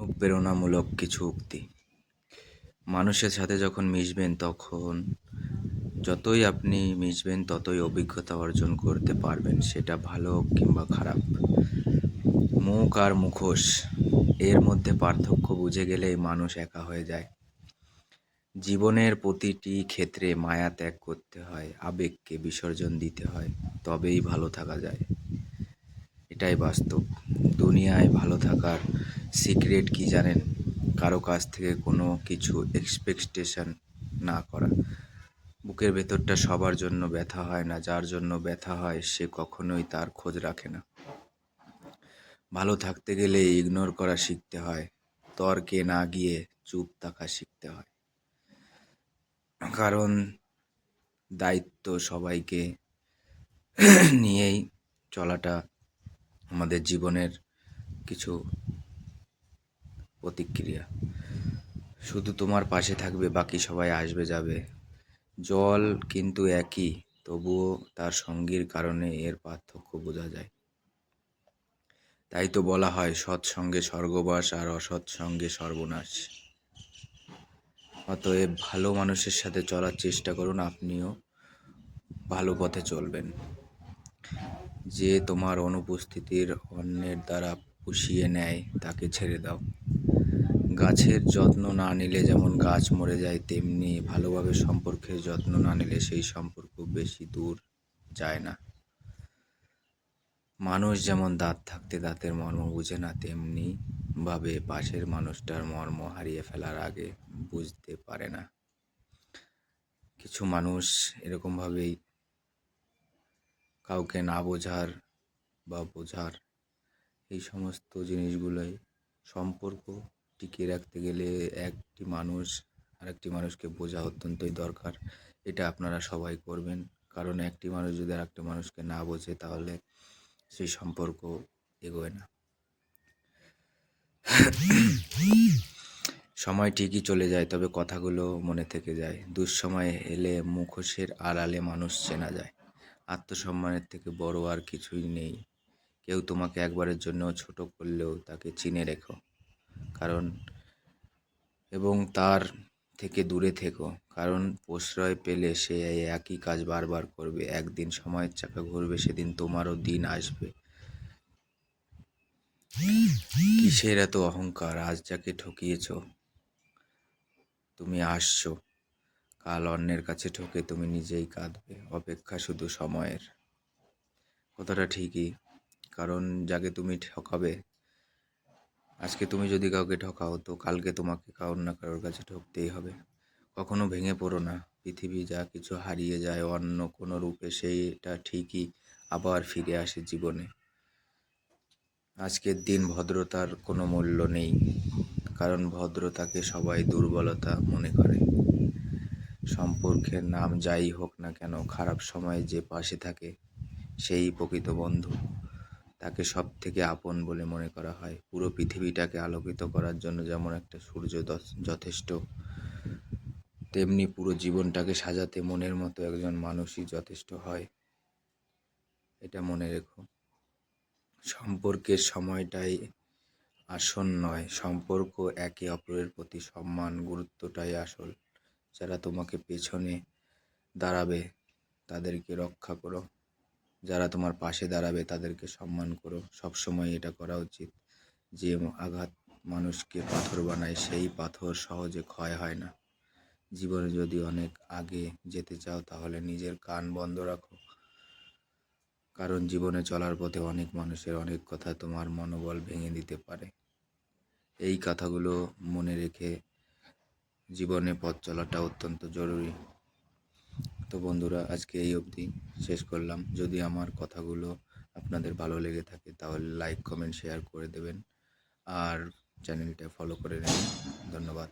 অনুপ্রেরণামূলক কিছু উক্তি। মানুষের সাথে যখন মিশবেন তখন যতই আপনি মিশবেন ততই অভিজ্ঞতা অর্জন করতে পারবেন, সেটা ভালো হোক কিংবা খারাপ। মুখ আর মুখোশ এর মধ্যে পার্থক্য বুঝে গেলেই মানুষ একা হয়ে যায়। জীবনের প্রতিটি ক্ষেত্রে মায়া ত্যাগ করতে হয়, আবেগকে বিসর্জন দিতে হয়, তবেই ভালো থাকা যায়। এটাই বাস্তব। দুনিয়ায় ভালো থাকার সিক্রেট কি জানেন? কারো কাছ থেকে কোনো কিছু এক্সপেকটেশন না করা। বুকের ভেতরটা সবার জন্য ব্যথা হয় না, যার জন্য ব্যথা হয় সে কখনোই তার খোঁজ রাখে না। ভালো থাকতে গেলে ইগনোর করা শিখতে হয়, তর্কে না গিয়ে চুপ থাকা শিখতে হয়। কারণ দায়িত্ব সবাইকে নিয়েই চলাটা আমাদের জীবনের কিছু প্রতিক্রিয়া। শুধু তোমার পাশে থাকবে, বাকি সবাই আসবে যাবে। জল কিন্তু একই, তবুও তার সঙ্গীর কারণে এর পার্থক্য বোঝা যায়। তাই তো বলা হয় সৎসঙ্গে স্বর্গবাস আর অসৎ সঙ্গে সর্বনাশ। অতএব ভালো মানুষের সাথে চলার চেষ্টা করুন, আপনিও ভালো পথে চলবেন। যে তোমার অনুপস্থিতির অন্যের দ্বারা পুষিয়ে নেয় তাকে ছেড়ে দাও। গাছের যত্ন না নিলে যেমন গাছ মরে যায়, তেমনি ভালোভাবে সম্পর্কের যত্ন না নিলে সেই সম্পর্ক বেশি দূর যায় না। মানুষ যেমন দাঁত থাকতে দাঁতের মর্ম বুঝে না, তেমনি ভাবে পাশের মানুষটার মর্ম হারিয়ে ফেলার আগে বুঝতে পারে না। কিছু মানুষ এরকমভাবেই কাউকে না বোঝার বা বোঝার এই সমস্ত জিনিসগুলোই সম্পর্ক টিকিয়ে রাখতে গেলে একটি মানুষ আরেকটি মানুষকে বোঝা অত্যন্তই দরকার। এটা আপনারা সবাই করবেন, কারণ একটি মানুষ যদি আরেকটি মানুষকে না বোঝে তাহলে সেই সম্পর্ক এগোয় না। সময় ঠিকই চলে যায়, তবে কথাগুলো মনে থেকে যায়। দুঃসময় এলে মুখোশের আড়ালে মানুষ চেনা যায়। আত্মসম্মানের থেকে বড় আর কিছুই নেই। কেউ তোমাকে একবারের জন্য ছোট করলেও তাকে চিনে রেখো, কারণ এবং তার থেকে দূরে থেকো, কারণ প্রশ্রয় পেলে সে একই কাজ বারবার করবে। একদিন সময়ের চাকা ঘুরবে, সেদিন তোমারও দিন আসবে। কিসের এত অহংকার? আজ যাকে ঠকিয়েছ তুমি আসছো, কাল অন্যের কাছে ঠকে তুমি নিজেই কাঁদবে। অপেক্ষা শুধু সময়ের। কথাটা ঠিকই, কারণ যাকে তুমি ঠকাবে, আজকে তুমি যদি কাউকে ঠকাও তো কালকে তোমাকে কারোর না কারোর কাছে ঠকতেই হবে। কখনো ভেঙে পড়ো না। পৃথিবী যা কিছু হারিয়ে যায় অন্য কোনো রূপে, সেইটা ঠিকই আবার ফিরে আসে জীবনে। আজকের দিন ভদ্রতার কোনো মূল্য নেই, কারণ ভদ্রতাকে সবাই দুর্বলতা মনে করে। সম্পর্কের নাম যাই হোক না কেন, খারাপ সময়ে যে পাশে থাকে সেই প্রকৃত বন্ধু। তাকে সব থেকে আপন বলে মনে করা হয়। পুরো পৃথিবীটাকে আলোকিত করার জন্য যেমন একটা সূর্য যথেষ্ট, তেমনি পুরো জীবনটাকে সাজাতে মনের মতো একজন মানুষই যথেষ্ট হয়। এটা মনে রেখো। সম্পর্কের সময়টাই আসল নয়, সম্পর্ক একে অপরের প্রতি সম্মান গুরুত্বটাই আসল। যারা তোমাকে পেছনে দাঁড়াবে তাদেরকে রক্ষা করো, যারা তোমার পাশে দাঁড়াবে তাদেরকে সম্মান করো। সবসময় এটা করা উচিত। যে আঘাত মানুষকে পাথর বানায়, সেই পাথর সহজে ক্ষয় হয় না। জীবনে যদি অনেক আগে যেতে চাও তাহলে নিজের কান বন্ধ রাখো, কারণ জীবনে চলার পথে অনেক মানুষের অনেক কথা তোমার মনোবল ভেঙে দিতে পারে। এই কথাগুলো মনে রেখে জীবনে পথ চলাটা অত্যন্ত জরুরি। তো বন্ধুরা, আজকে এই অবধি শেষ করলাম। যদি আমার কথাগুলো আপনাদের ভালো লেগে থাকে তাহলে লাইক কমেন্ট শেয়ার করে দেবেন, আর চ্যানেলটা ফলো করে নেবেন। ধন্যবাদ।